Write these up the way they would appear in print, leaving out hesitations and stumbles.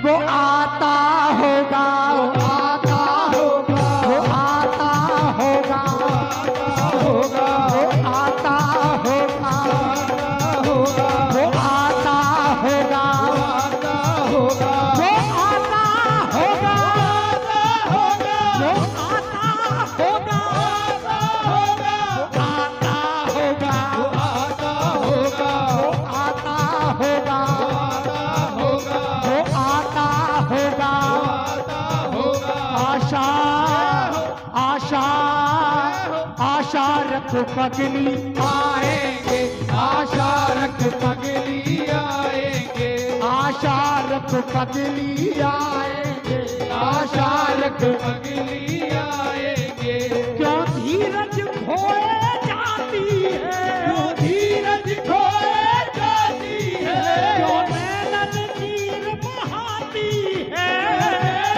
वो आता होगा, वो आता होगा, वो आता होगा, होगा वो आता होगा, वो आता होगा, आता होगा वो आता होगा, वो आता होगा, आता होगा वो आता होगा, वो आता होगा वो आता होगा, आता होगा वो आता होगा। आता होगा आशा आशा आशा रख पगली आएंगे आशा रख पगली आएंगे आशा रख पगली आएंगे, आशा रख पगली आएंगे क्यों धीरज खोए जाती है, क्यों धीरज खोए जाती है क्यों नैनन नीर बहाती है,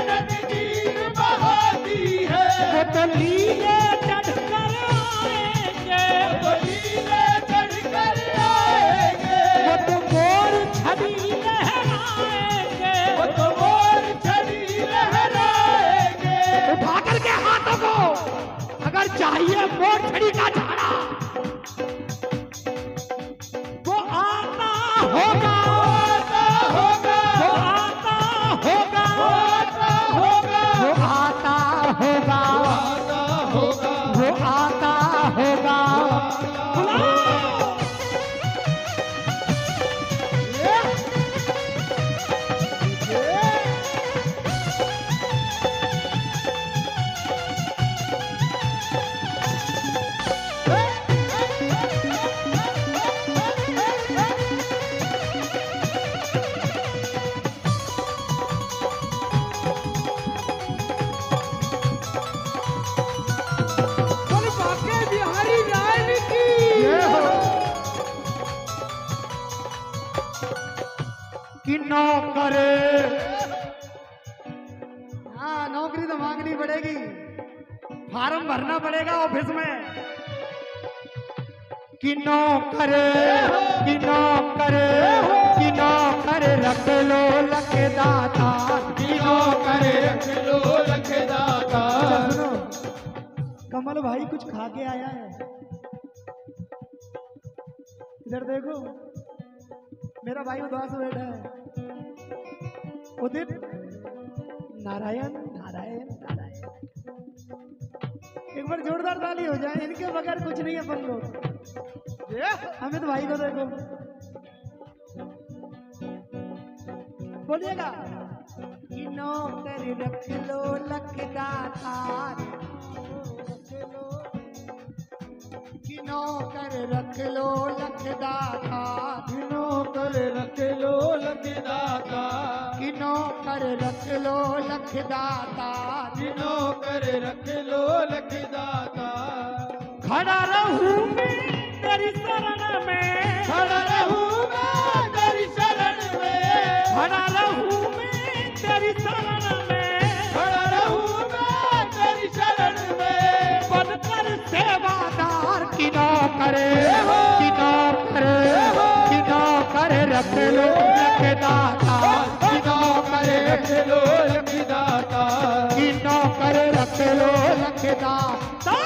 नदीर बहाती है वो तो लीले चढ़कर आएंगे, बलीले चढ़कर आएंगे वो तो मोर छड़ी लहराएंगे। वो तो मोर छड़ी लहराएंगे उठा करके हाथों को, अगर चाहिए मोर छड़ी का झाड़ा, वो आता होगा, आता होगा वो आता होगा, आता होगा वो आता होगा, आता होगा वो आता होगा। बुलाओ। बोल बाके बिहारी राय की ये हो कि नौकर, हाँ नौकरी तो मांगनी पड़ेगी, फार्म भरना पड़ेगा ऑफिस में। कि नौकर, कि नौकर, कि नौकर रख लो लखदाता, तीनों करे रख लो रखदाता सुनो, कमल भाई कुछ खा के आया है, इधर देखो, मेरा भाई उदास बैठा है। उदित नारायण नारायण नारायण, एक बार जोरदार ताली हो जाए, इनके बगैर कुछ नहीं है अपन लोग। अमित भाई को देखो, बोलिएगा कि नौकर रख लो लखदाता, कि नौकर रख लो लखदाता, तीनों करे रख लो रखदाता कि नौकर रख लो लखदाता, तीनों करे रख लो रखदाता खड़ा रहूं मैं तेरी शरण में, खड़ा रहूं मैं तेरी शरण में खड़ा रहूं मैं तेरी शरण में, खड़ा रहूं मैं तेरी शरण में बनकर सेवादार की नौकर, की नौकर, की नौकर रख लो लखदाता, की नौकर रख लो रखदाता की नौकर रख लो लखदाता।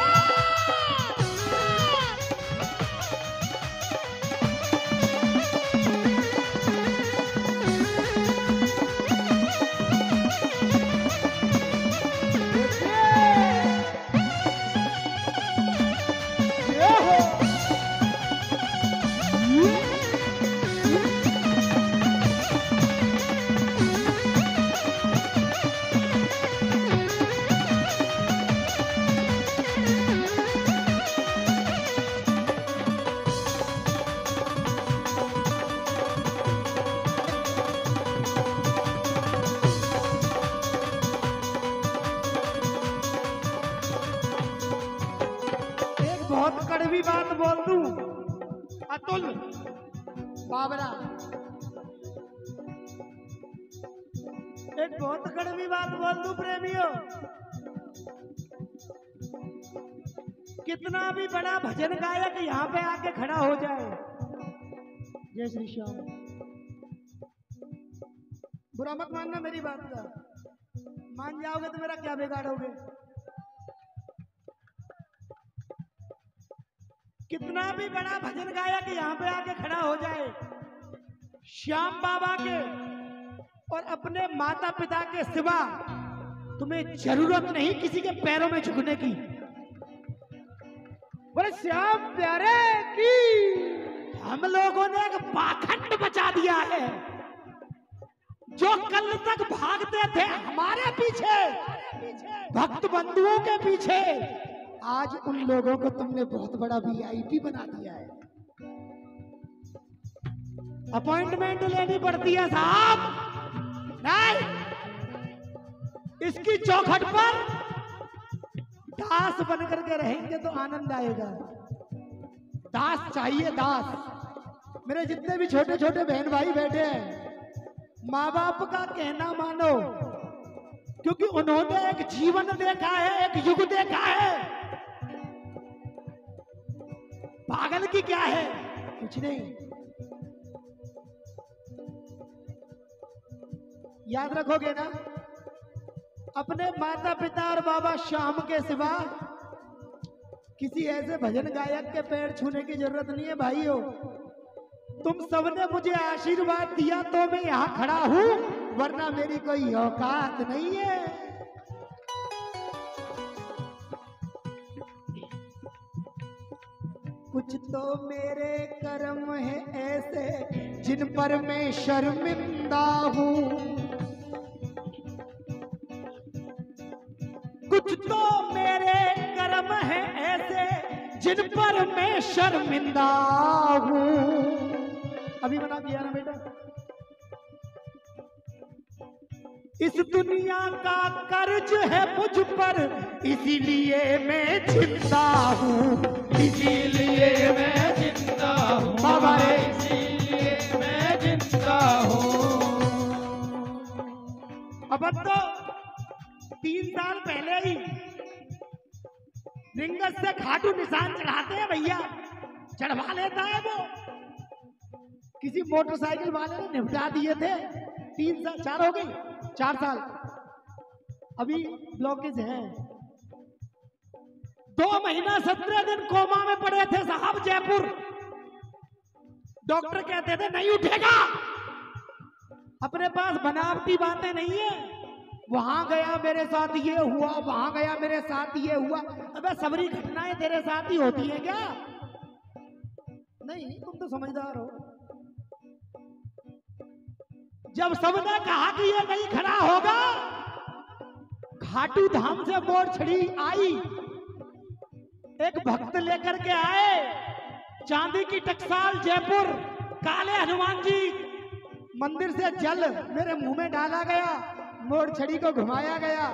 बहुत कड़वी बात बोल दूं, अतुल बाबरा, एक बहुत कड़वी बात बोल दूं प्रेमियों, कितना भी बड़ा भजन गायक यहाँ पे आके खड़ा हो जाए, जय श्री श्याम, बुरा मत मानना मेरी बात का, मान जाओगे तो मेरा क्या बिगाड़ोगे। कितना भी बड़ा भजन गायक यहाँ पे आके खड़ा हो जाए, श्याम बाबा के और अपने माता पिता के सिवा तुम्हें जरूरत नहीं किसी के पैरों में झुकने की। बोले श्याम प्यारे की। हम लोगों ने एक पाखंड बचा दिया है। जो कल तक भागते थे हमारे पीछे, भक्त बंधुओं के पीछे, आज उन लोगों को तुमने बहुत बड़ा वीआईपी बना दिया है। अपॉइंटमेंट लेनी पड़ती है साहब। नहीं, इसकी चौखट पर दास बन करके रहेंगे तो आनंद आएगा। दास चाहिए, दास। मेरे जितने भी छोटे छोटे बहन भाई बैठे हैं, माँ बाप का कहना मानो, क्योंकि उन्होंने एक जीवन देखा है, एक युग देखा है। पागल की क्या है, कुछ नहीं। याद रखोगे ना, अपने माता पिता और बाबा श्याम के सिवा किसी ऐसे भजन गायक के पैर छूने की जरूरत नहीं है भाइयों। तुम सबने मुझे आशीर्वाद दिया तो मैं यहाँ खड़ा हूँ, वरना मेरी कोई औकात नहीं है। कुछ तो मेरे कर्म है ऐसे जिन पर मैं शर्मिंदा हूँ, कुछ तो मेरे कर्म है ऐसे जिन पर मैं शर्मिंदा हूँ। अभी बना दिया ना बेटा। इस दुनिया का कर्ज है मुझ पर, इसीलिए मैं जिंदा हूँ, इसीलिए मैं जिंदा हूँ बाबा रे, इसीलिए मैं जिंदा हूँ। अब तो 3 साल पहले ही रिंगस से खाटू निशान चढ़ाते हैं भैया, चढ़वा लेता है वो। किसी मोटरसाइकिल वाले ने निपटा दिए थे। 3 साल, 4 हो गई, 4 साल अभी ब्लॉकेज है। 2 महीना 17 दिन कोमा में पड़े थे साहब जयपुर। डॉक्टर कहते थे नहीं उठेगा। अपने पास बनावटी बातें नहीं है। वहां गया मेरे साथ ये हुआ, वहां गया मेरे साथ ये हुआ। अबे सबरी घटनाएं तेरे साथ ही होती है क्या? नहीं, तुम तो समझदार हो। जब सबने कहा कि ये नहीं खड़ा होगा, खाटू धाम से मोड़ छड़ी आई, एक भक्त लेकर के आए, चांदी की टकसाल जयपुर, काले हनुमान जी, मंदिर से जल मेरे मुंह में डाला गया, मोड़ छड़ी को घुमाया गया।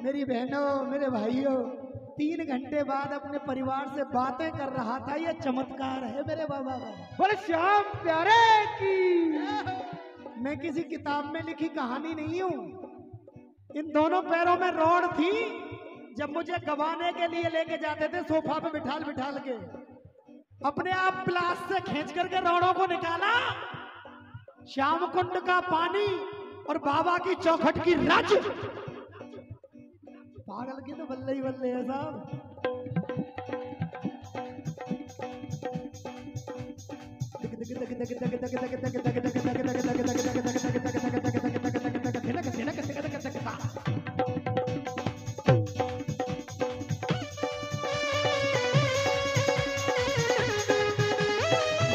मेरी बहनों, मेरे भाइयों, 3 घंटे बाद अपने परिवार से बातें कर रहा था। ये चमत्कार है मेरे बाबा का। बोले श्याम प्यारे की। मैं किसी किताब में लिखी कहानी नहीं हूं। इन दोनों पैरों में रॉड थी। जब मुझे गवाने के लिए लेके जाते थे सोफा पे बिठाल बिठाल के, अपने आप प्लास से खींच करके रॉडों को निकाला। श्याम कुंड का पानी और बाबा की चौखट की रज। पागल की तो बल्ले ही बल्ले है साहब।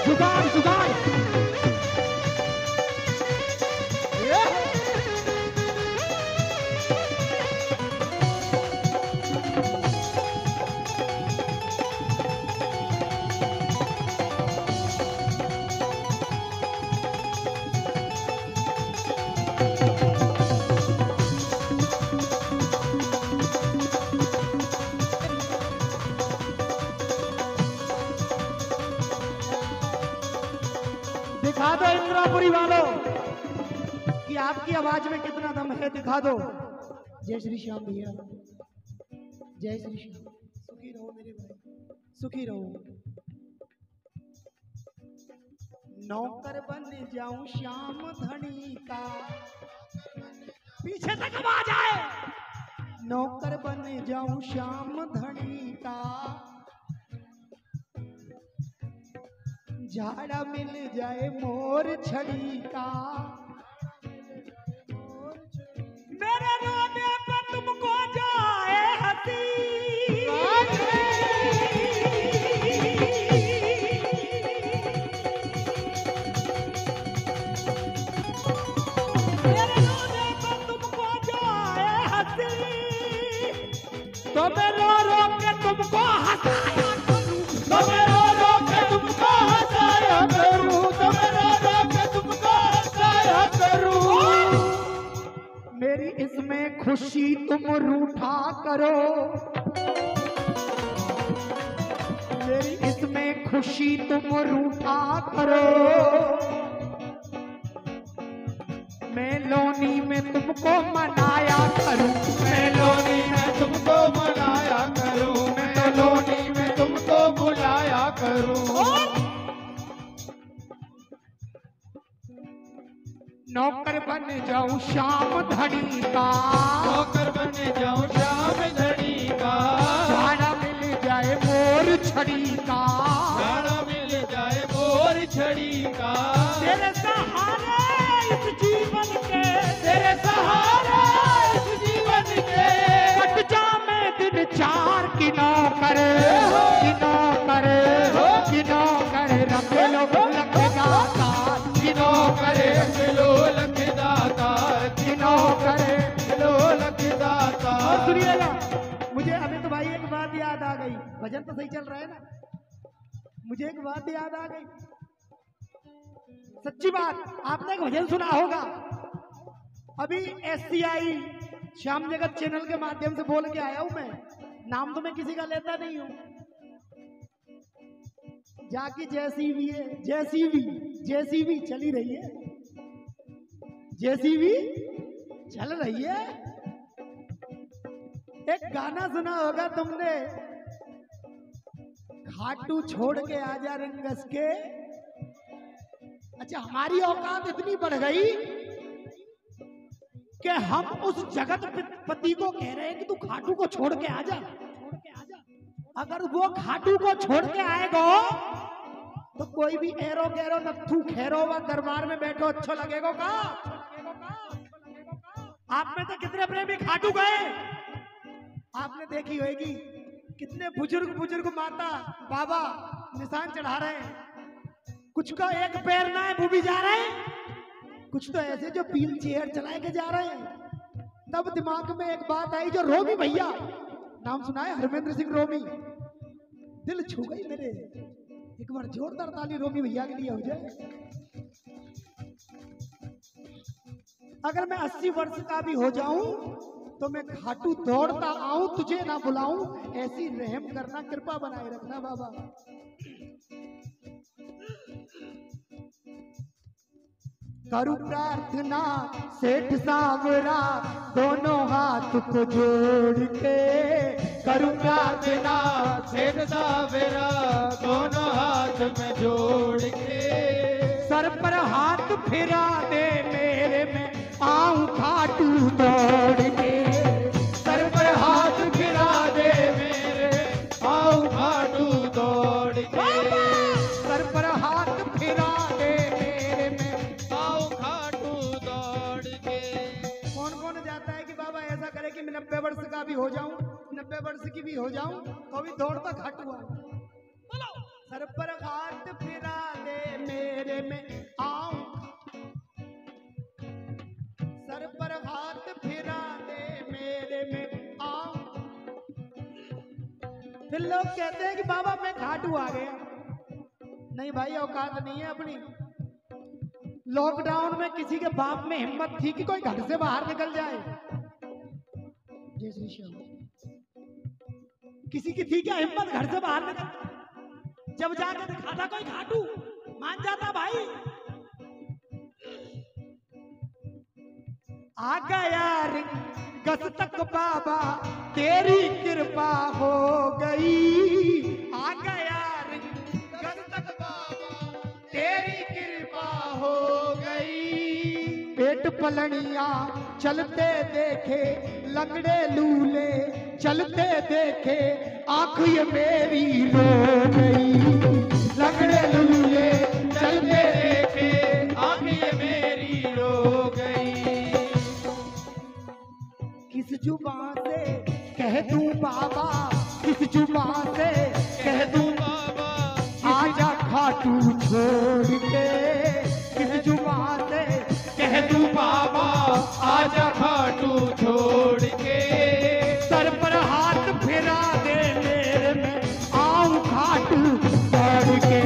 जुगाड़ जुगाड़ दिखा दो इंद्रापुरी वालों कि आपकी आवाज में कितना दम है। दिखा दो। जय श्री श्याम भैया, जय श्री श्याम। सुखी रहो मेरे भाई, सुखी रहो। नौकर बन जाऊं श्याम धनी का, पीछे तक आवाज आए, नौकर बन जाऊं श्याम धनी का, झाड़ा मिल जाए मोर छड़ी का, मेरे रोने पे तुमको जाए हंसी, तो मैं रो रो के तुमको हंसाया करूं, तो मैं रो रो के तुमको हंसाया करूं, तो मैं रो रो के तुमको हंसाया करूं। मेरी इसमें खुशी तुम रूठा करो, मेरी इसमें खुशी तुम रूठा करो, मैं लोनी में तुमको मनाया करूं, मैं लोनी में तुमको मनाया करूं, मैं तो लोनी में तुमको बुलाया करूं। नौकर बन जाऊं श्याम धनी का, नौकर बन जाऊं श्याम धनी का, झाड़ा मिल जाए मोर छड़ी का, झाड़ा मिल जाए मोर छड़ी का, तेरे सहारे इस जीवन के, तेरे सहारे इस जीवन के, कट जा मैं दिन चार की नौकर, की नौकर, की नौकर, रख लो लख दाता, की नौकर, लो लख दाता, की नौकर। लो लख दाता। और सुनिएगा, मुझे अभी तो भाई एक बात याद आ गई, भजन तो सही चल रहा है ना, मुझे एक बात याद आ गई, सच्ची बात, आपने एक भजन सुना होगा, अभी SCI श्याम जगत चैनल के माध्यम से बोल के आया हूं मैं, नाम तो मैं किसी का लेता नहीं हूं, जाकी JCB है, JCB चली रही है, JCB चल रही है। एक गाना सुना होगा तुमने, खाटू छोड़ के आजा रंगस के। अच्छा, हमारी औकात इतनी बढ़ गई कि हम उस जगत पति को कह रहे हैं कि तू खाटू को छोड़ के आजा, अगर वो खाटू को छोड़ के आएगा तो कोई भी एरो गैरो नथू खैरो व दरबार में बैठो अच्छा लगेगा का? आप में तो कितने प्रेमी खाटू गए, आपने देखी होगी कितने बुजुर्ग माता बाबा निशान चढ़ा रहे हैं, कुछ का एक पैर ना है वो भी जा रहे हैं, कुछ तो ऐसे जो व्हील चेयर चलाए के जा रहे हैं। तब दिमाग में एक बात आई, जो रोमी भैया, नाम सुना है हरमेंद्र सिंह रोमी, दिल छू गई मेरे, एक बार जोरदार ताली रोमी भैया के लिए हो जाए। अगर मैं 80 वर्ष का भी हो जाऊं तो मैं खाटू दौड़ता आऊं, तुझे ना बुलाऊं, ऐसी रहम करना, कृपा बनाए रखना बाबा। करूं प्रार्थना सेठ सांवरा, दोनों हाथ को जोड़ के, करूं प्रार्थना सेठ सांवरा, दोनों हाथ में जोड़ के, सर पर हाथ फिरा दे मेरे, में आऊं खाटू दौड़ के, सर पर हाथ फिरा दे मेरे, आऊं खाटू दौड़ के, सर पर हाथ फिरा दे मेरे, में आऊं खाटू दौड़ के। कौन कौन जाता है कि बाबा ऐसा करे कि मैं 90 वर्ष का भी हो जाऊं, 90 वर्ष की भी हो जाऊं तो भी दौड़ता खाटू आऊं। सर पर हाथ फिरा दे मेरे, में आऊं, सर पर हाथ फिरा दे मेरे, में आऊं। फिर लोग कहते हैं कि बाबा मैं खाटू आ गया, नहीं भाई औकात नहीं है अपनी। लॉकडाउन में किसी के बाप में हिम्मत थी कि कोई घर से बाहर निकल जाए, जय श्री श्याम, किसी की थी क्या हिम्मत घर से बाहर निकल? जब जाकर दिखाता कोई खाटू, मान जाता भाई। आ गया रिंगस तक बाबा, तेरी कृपा हो गई, आ गया रिंगस तक बाबा, तेरी कृपा कृपा हो गई। पेट पलनिया चलते देखे, लंगड़े लूले चलते देखे, आंख ये मेरी रो गई। लंगड़े लूले चलते देखे, आंख ये मेरी रो गई। किस जुबान से कह दूं बाबा, किस जुबान से कह दूं बाबा, आजा खाटू छोड़ के। किस जुबान से कह दूं बाबा, आजा खाटू छोड़ के। सर पर हाथ फिरा दे मेरे, में आऊं खाटू दौड़ के।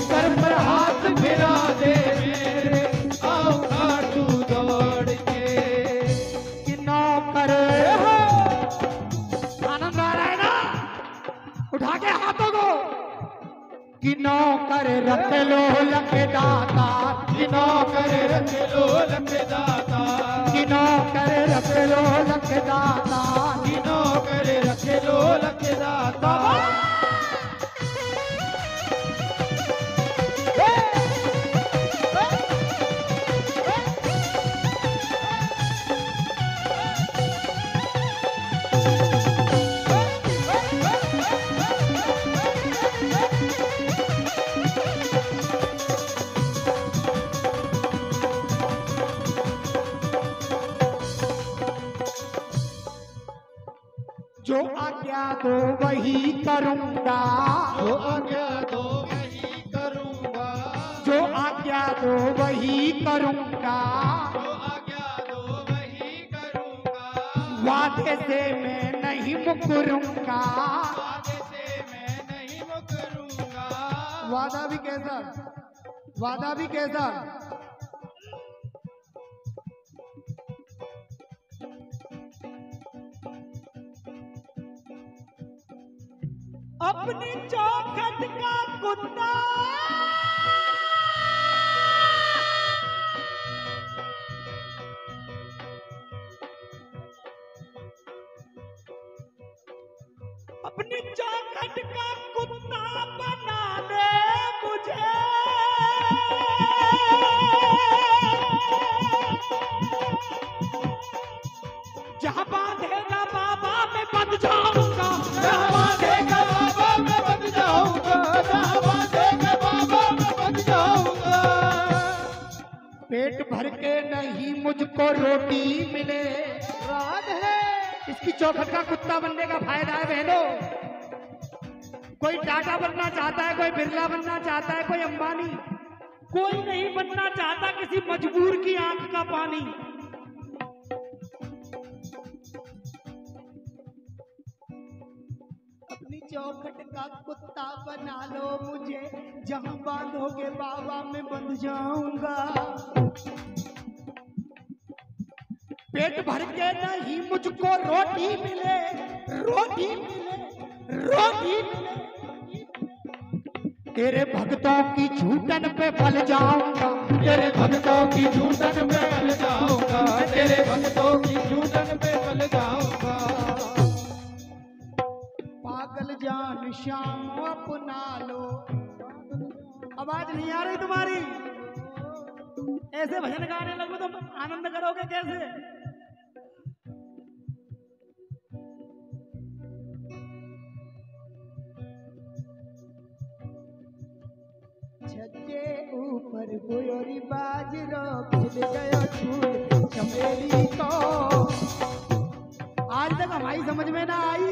सर पर हाथ फिरा दे मेरे, आओ खाटू दौड़ के। कि नौकर आनंद आ रहा है ना, उठा के हाथों को। कि नौकर रख लो लखदाता, कि नौकर रख लो लखदाता, कि नौकर रख लो लखदाता। किनों कर रख लो लखदाता। जो आज्ञा दो वही करूंगा, जो आज्ञा दो वही करूंगा, जो आज्ञा दो वही करूंगा। जो आज्ञा दो वही करूंगा। वादे से मैं नहीं मुकरूंगा। वादे से मैं नहीं मुकरूंगा। वादा भी कैसा, वादा भी कैसा। अपनी चौखट का कुत्ता अपनी चौखट का कुत्ता बना दे मुझे। जहां बांधेगा बाबा मैं बंध जाऊंगा, जहाँ बांधेगा बाबा मैं बंध जाऊंगा, जहाँ बांधेगा बाबा मैं बंध जाऊंगा। पेट भर के नहीं मुझको रोटी मिले, रात है इसकी चौखट का कुत्ता बनने का फायदा है बहनों। कोई टाटा बनना चाहता है, कोई बिरला बनना चाहता है, कोई अंबानी, कोई नहीं बनना चाहता किसी मजबूर की आंख का पानी। अपनी चौखट का कुत्ता बना लो मुझे, जहां बांधोगे बाबा मैं बंध जाऊंगा। पेट भर के नहीं मुझको रोटी मिले, रोटी मिले, रोटी मिले। तेरे भक्तों की झूठन पे फल जाऊंगा, तेरे भक्तों की झूठन पे पल जाऊंगा, तेरे भक्तों की झूठन पे पल जाऊंगा। पागल जान श्याम अपना लो। आवाज नहीं आ रही तुम्हारी, ऐसे भजन गाने लगो तो आनंद करोगे कैसे। छज्जे ऊपर गोयोरी बाजरो खिल गयो फूल चमेली को। आज तक हमारी समझ में ना आई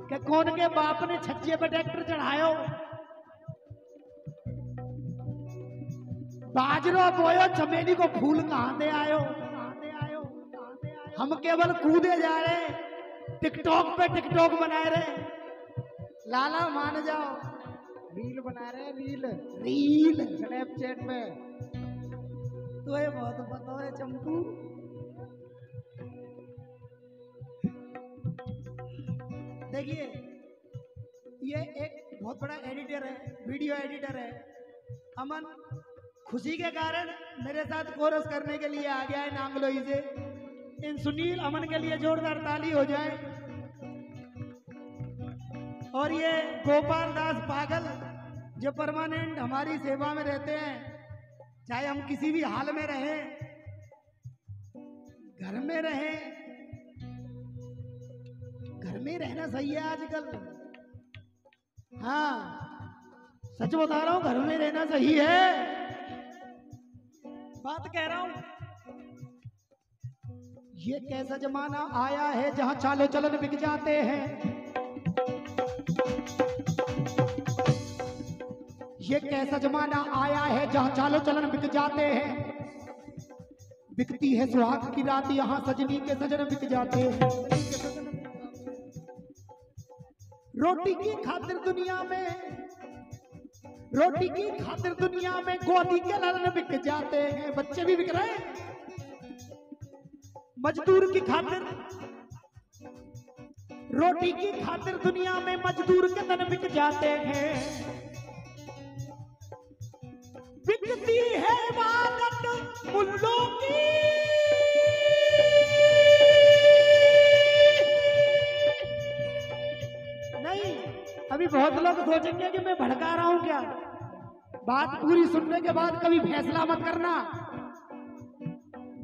कि कौन के बाप ने छज्जे पे ट्रैक्टर चढ़ायो। बाजरो बोयो चमेली को फूल कहां दे आयो, कहां दे आयो, कहां दे आयो। हम केवल कूदे जा रहे, टिकटॉक पे टिकटॉक बनाए रहे। लाला मान जाओ, रील बना रहे हैं, रील रील स्नैपचैट पे। तो ये बहुत पता है चंपू। देखिए ये एक बहुत बड़ा एडिटर है, वीडियो एडिटर है अमन। खुशी के कारण मेरे साथ कोरस करने के लिए आ गया है नांगलोई से। इन सुनील अमन के लिए जोरदार ताली हो जाए। और ये गोपाल दास पागल जो परमानेंट हमारी सेवा में रहते हैं, चाहे हम किसी भी हाल में रहें, घर में रहें, घर में रहना सही है आजकल। हाँ सच बता रहा हूं, घर में रहना सही है, बात कह रहा हूं। ये कैसा जमाना आया है जहां चालो चलन बिक जाते हैं। ये कैसा जमाना आया है जहां चालो चलन बिक जाते हैं। बिकती है सुहाग की रात, यहां सजनी के सजन बिक जाते हैं। रोटी की खातिर दुनिया में, रोटी की खातिर दुनिया में गोदी के लालन बिक जाते हैं। बच्चे भी बिक रहे हैं। मजदूर की खातिर, रोटी की खातिर दुनिया में मजदूर के तन बिक जाते हैं। बिकती है इबादत मुल्लों की, नहीं अभी बहुत लोग सोचेंगे कि मैं भड़का रहा हूं क्या। बात पूरी सुनने के बाद कभी फैसला मत करना।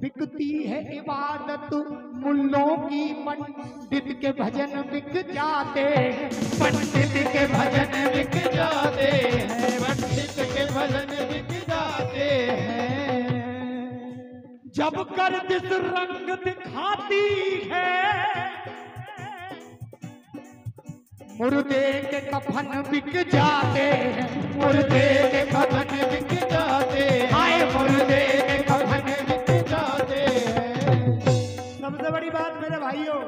बिकती है इबादत मुल्लों की, पंडित के भजन बिक जाते हैं। पंडित के भजन बिक जाते हैं, पंडित के भजन बिक जाते हैं। जब गर्दिश रंग दिखाती है, मुर्दे के कफन बिक जाते हैं। मुर्दे के कफन बिक जाते हैं, आए मुर्दे के कफन बिक जाते हैं। सबसे बड़ी बात मेरे भाइयों,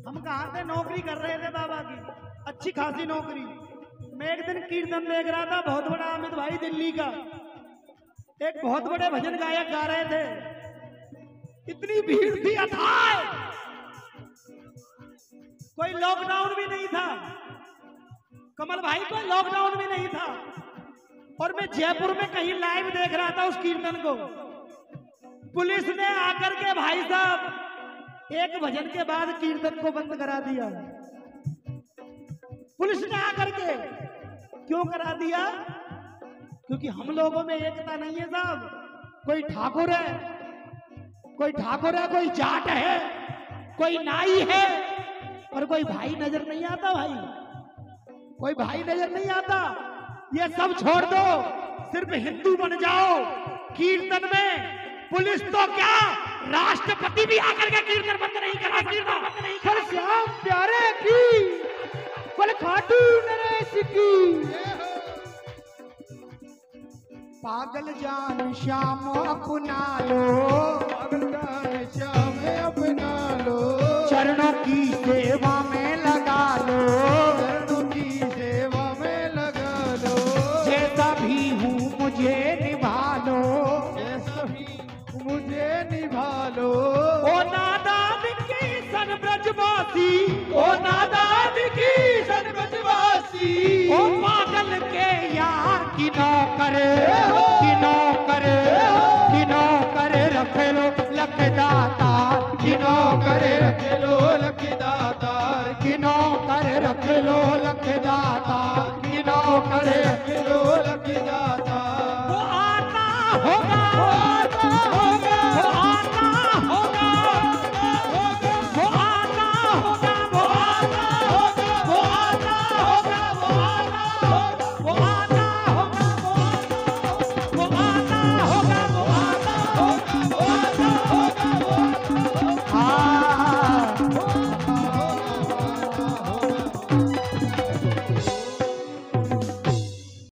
हम कहाँ से नौकरी कर रहे थे बाबा की, अच्छी खासी नौकरी। मैं एक दिन कीर्तन देख रहा था, बहुत बड़ा अमित भाई दिल्ली का, एक बहुत बड़े भजन गायक गा रहे थे। इतनी भीड़ थी अथाह, कोई लॉकडाउन भी नहीं था कमल भाई, कोई लॉकडाउन भी नहीं था। और मैं जयपुर में कहीं लाइव देख रहा था उस कीर्तन को। पुलिस ने आकर के भाई साहब एक भजन के बाद कीर्तन को बंद करा दिया। पुलिस ने आकर के क्यों करा दिया? क्योंकि हम लोगों में एकता नहीं है साहब। कोई ठाकुर है, कोई ठाकुर है, कोई जाट है, कोई नाई है, और कोई भाई नजर नहीं आता। भाई कोई भाई नजर नहीं आता। ये सब छोड़ दो, सिर्फ हिंदू बन जाओ। कीर्तन में पुलिस तो क्या, राष्ट्रपति भी आकर के कीर्तन बंद नहीं करा सकता। पर श्याम प्यारे की, पर खाटू नरेश की। पागल जान श्याम अपना लो, पागल जान श्याम अपना लो। चरणों की सेवा में लगा लो, चरणों की सेवा में लगा लो। जैसा भी हूँ मुझे निभा लो, जैसा भी मुझे निभा लो। ओ नादान की सन ब्रजवासी, ओ नादान की सन ब्रजवासी। ओ पागल के यार की नौकर, की